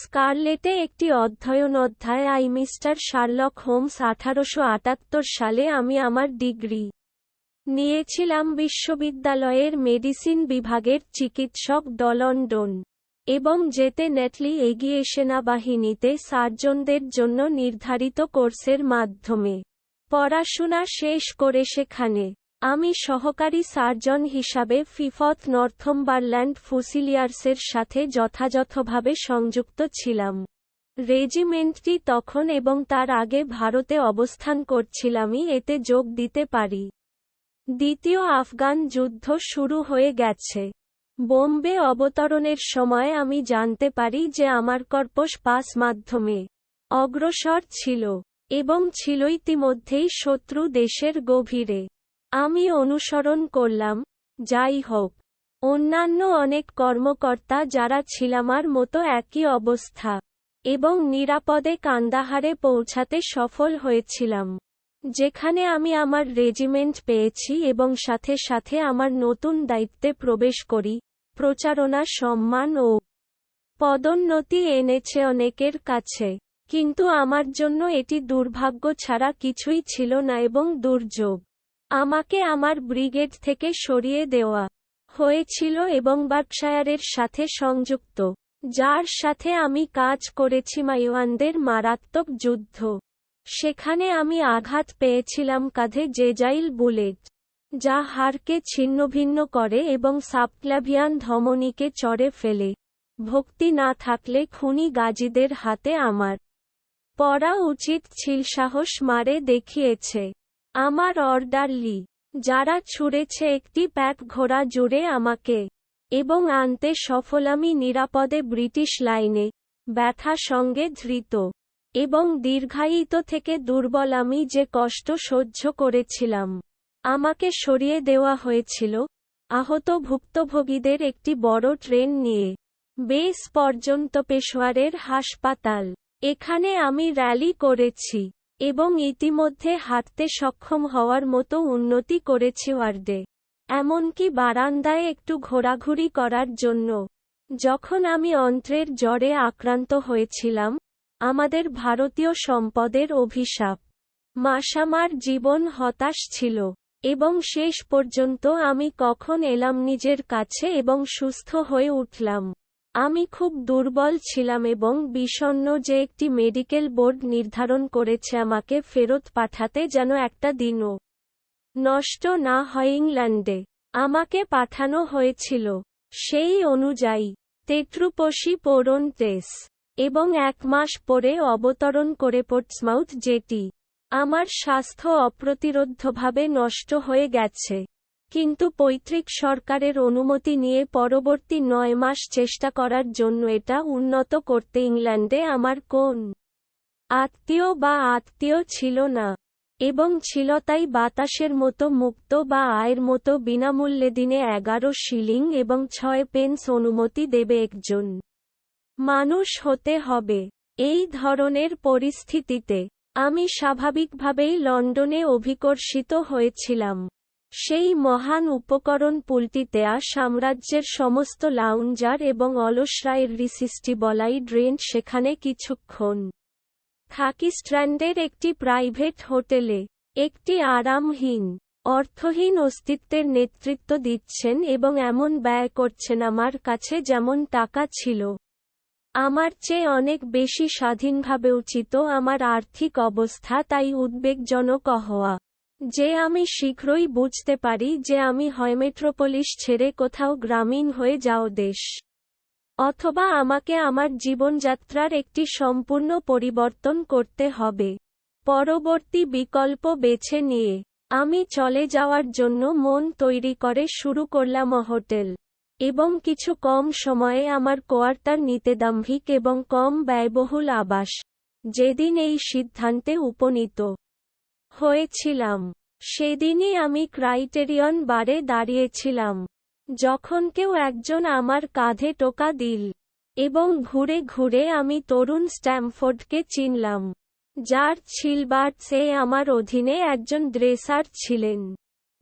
স্কারলেটে একটি অধ্যয়ন I mister Sherlock Holmes 1878 সালে আমি আমার ডিগ্রি নিয়েছিলাম বিশ্ববিদ্যালয়ের মেডিসিন বিভাগের চিকিৎসক লন্ডন এবং যেতে নেটলি এগিয়ে সেনাবাহিনীতে সার্জনদের জন্য নির্ধারিত কোর্সের মাধ্যমে পড়াশোনা শেষ করে সেখানে আমি সহকারী সার্জন হিসাবে ফিফথ নর্থম্বারল্যান্ড ফুসিলিয়ার্সের সাথে যথাযথভাবে সংযুক্ত ছিলাম। রেজিমেন্টটি তখন এবং তার আগে ভারতে অবস্থান করছিলামই এতে যোগ দিতে পারি। দ্বিতীয় আফগান যুদ্ধ শুরু হয়ে গেছে। বোম্বে অবতরণের সময় আমি জানতে পারি যে আমার কর্পস পাস মাধ্যমে অগ্রসর ছিল এবং ছিল ইতিমধ্যেই শত্রু দেশের গভীরে। আমি অনুসরণ করলাম। যাই হোক, অন্যান্য অনেক কর্মকর্তা যারা ছিলামার মতো একই অবস্থা এবং নিরাপদে কান্দাহারে পৌঁছাতে সফল হয়েছিলাম, যেখানে আমি আমার রেজিমেন্ট পেয়েছি এবং সাথে সাথে আমার নতুন দায়িত্বে প্রবেশ করি। প্রচারণা, সম্মান ও পদোন্নতি এনেছে অনেকের কাছে, কিন্তু আমার জন্য এটি দুর্ভাগ্য ছাড়া কিছুই ছিল না এবং দুর্যোগ। আমাকে আমার ব্রিগেড থেকে সরিয়ে দেওয়া হয়েছিল এবং বার্কশায়ারের সাথে সংযুক্ত, যার সাথে আমি কাজ করেছি মাইওয়ানদের মারাত্মক যুদ্ধ। সেখানে আমি আঘাত পেয়েছিলাম কাঁধে জেজাইল বুলেট, যা হাড়কে ছিন্নভিন্ন করে এবং সাবক্লাভিয়ান ধমনীকে চড়ে ফেলে। ভক্তি না থাকলে খুনি গাজীদের হাতে আমার পড়া উচিত ছিল। সাহস মারে দেখিয়েছে আমার অর্ডারলি, যারা ছুঁড়েছে একটি প্যাক ঘোড়া জুড়ে আমাকে এবং আনতে সফল। আমি নিরাপদে ব্রিটিশ লাইনে, ব্যথা সঙ্গে ধৃত এবং দীর্ঘায়িত থেকে দুর্বল আমি যে কষ্ট সহ্য করেছিলাম, আমাকে সরিয়ে দেওয়া হয়েছিল আহত ভুক্তভোগীদের একটি বড় ট্রেন নিয়ে বেস পর্যন্ত পেশোয়ারের হাসপাতাল। এখানে আমি র্যালি করেছি এবং ইতিমধ্যে হাঁটতে সক্ষম হওয়ার মতো উন্নতি করেছি ওয়ার্ডে, এমনকি বারান্দায় একটু ঘোরাঘুরি করার জন্য। যখন আমি অন্ত্রের জ্বরে আক্রান্ত হয়েছিলাম, আমাদের ভারতীয় সম্পদের অভিশাপ মাসামার জীবন হতাশ ছিল এবং শেষ পর্যন্ত আমি কখন এলাম নিজের কাছে এবং সুস্থ হয়ে উঠলাম। আমি খুব দুর্বল ছিলাম এবং বিষণ্ণ যে একটি মেডিকেল বোর্ড নির্ধারণ করেছে আমাকে ফেরত পাঠাতে যেন একটা দিনও নষ্ট না হয়। ইংল্যান্ডে আমাকে পাঠানো হয়েছিল সেই অনুযায়ী তেট্রুপসি পোরন্টেস এবং 1 মাস পরে অবতরণ করে পোর্টসমাউথ, যেটি আমার স্বাস্থ্য অপ্রতিরোধ্যভাবে নষ্ট হয়ে গেছে, কিন্তু পৈতৃক সরকারের অনুমতি নিয়ে পরবর্তী 9 মাস চেষ্টা করার জন্য এটা উন্নত করতে। ইংল্যান্ডে আমার কোন আত্মীয় ছিল না এবং ছিল তাই বাতাসের মতো মুক্ত বা আয়ের মতো বিনামূল্যে দিনে 11 শিলিং এবং 6 পেন্স অনুমতি দেবে একজন মানুষ হতে হবে। এই ধরনের পরিস্থিতিতে আমি স্বাভাবিকভাবেই লন্ডনে অভিকর্ষিত হয়েছিলাম। সেই মহান উপকরণ পুলটিতেয়া সাম্রাজ্যের সমস্ত লাউঞ্জার এবং অলসরায়ের রিসিস্টিবলাই ড্রেন্ট সেখানে কিছুক্ষণ থাকি স্ট্র্যান্ডের একটি প্রাইভেট হোটেলে। একটি আরামহীন, অর্থহীন অস্তিত্বের নেতৃত্ব দিচ্ছেন এবং এমন ব্যয় করছেন আমার কাছে যেমন টাকা ছিল আমার চেয়ে অনেক বেশি স্বাধীনভাবে উচিত। আমার আর্থিক অবস্থা তাই উদ্বেগজনক হওয়া যে আমি শীঘ্রই বুঝতে পারি যে আমি হয় মেট্রোপলিস ছেড়ে কোথাও গ্রামীণ হয়ে যাও দেশ, অথবা আমাকে আমার জীবনযাত্রার একটি সম্পূর্ণ পরিবর্তন করতে হবে। পরবর্তী বিকল্প বেছে নিয়ে আমি চলে যাওয়ার জন্য মন তৈরি করে শুরু করলাম হোটেল এবং কিছু কম সময়ে আমার কোয়ার্টার নিতে দাম্ভিক এবং কম ব্যয়বহুল আবাস। যেদিন এই সিদ্ধান্তে উপনীত হয়েছিলাম, সেদিনই আমি ক্রাইটেরিয়ন বারে দাঁড়িয়েছিলাম, যখন কেউ একজন আমার কাঁধে টোকা দিল এবং ঘুরে ঘুরে আমি তরুণ স্ট্যামফোর্ডকে চিনলাম, যার ছিলবার্টসে আমার অধীনে একজন ড্রেসার ছিলেন।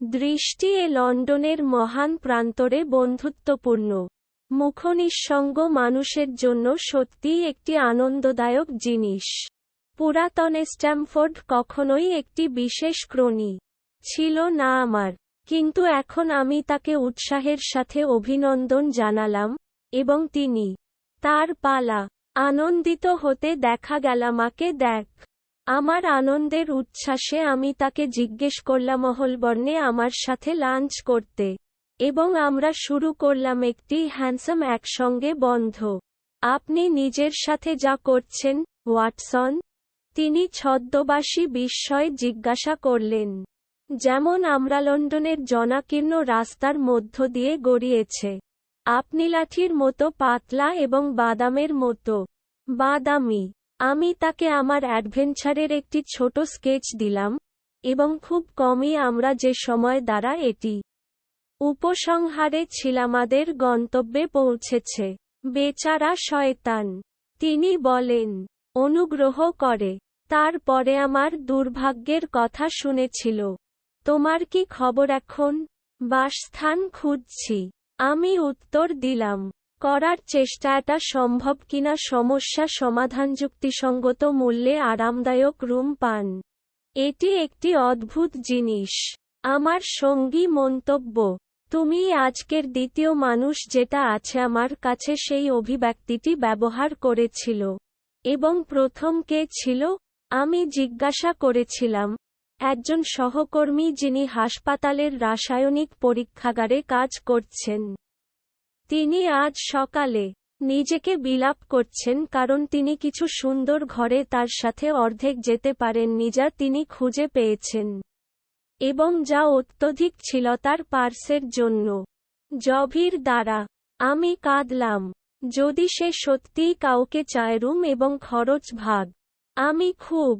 দৃষ্টি লন্ডনের মহান প্রান্তরে বন্ধুত্বপূর্ণ মুখনিঃসঙ্গ মানুষের জন্য সত্যিই একটি আনন্দদায়ক জিনিস। পুরাতন স্ট্যামফোর্ড কখনোই একটি বিশেষ ক্রোনি ছিল না আমার, কিন্তু এখন আমি তাকে উৎসাহের সাথে অভিনন্দন জানালাম, এবং তিনি তার পালা আনন্দিত হতে দেখা গেল। আমাকে দেখ। আমার আনন্দের উচ্ছ্বাসে আমি তাকে জিজ্ঞেস করলাম মহলবর্ণে আমার সাথে লাঞ্চ করতে, এবং আমরা শুরু করলাম একটি হ্যান্ডসাম একসঙ্গে বন্ধ। আপনি নিজের সাথে যা করছেন, ওয়াটসন? তিনি ছদ্মবেশী বিস্ময়ে জিজ্ঞাসা করলেন। যেমন আমরা লন্ডনের জনাকীর্ণ রাস্তার মধ্য দিয়ে গড়িয়েছে। আপনি লাঠির মতো পাতলা এবং বাদামের মতো বাদামি। আমি তাকে আমার অ্যাডভেঞ্চারের একটি ছোট স্কেচ দিলাম, এবং খুব কমই আমরা যে সময় দ্বারা এটি উপসংহারে ছিলামাদের গন্তব্যে পৌঁছেছে। বেচারা শয়তান, তিনি বলেন, অনুগ্রহ করে। তারপরে আমার দুর্ভাগ্যের কথা শুনেছিল। তোমার কি খবর এখন? বাসস্থান খুঁজছি, আমি উত্তর দিলাম। করার চেষ্টা এটা সম্ভব কিনা সমস্যা সমাধান যুক্তিসঙ্গত মূল্যে আরামদায়ক রুম পান। এটি একটি অদ্ভুত জিনিস। আমার সঙ্গী মন্তব্য, তুমি আজকের দ্বিতীয় মানুষ যেটা আছে আমার কাছে সেই অভিব্যক্তিটি ব্যবহার করেছিল। এবং প্রথম কে ছিল? আমি জিজ্ঞাসা করেছিলাম। একজন সহকর্মী যিনি হাসপাতালের রাসায়নিক পরীক্ষাগারে কাজ করছেন। তিনি আজ সকালে নিজেকে বিলাপ করছেন কারণ তিনি কিছু সুন্দর ঘরে তার সাথে অর্ধেক যেতে পারেননি যা তিনি খুঁজে পেয়েছেন, এবং যা অত্যধিক ছিল তার পার্সের জন্য। জভির দ্বারা আমি কাঁদলাম। যদি সে সত্যিই কাউকে চায় রুম এবং খরচ ভাগ। আমি খুব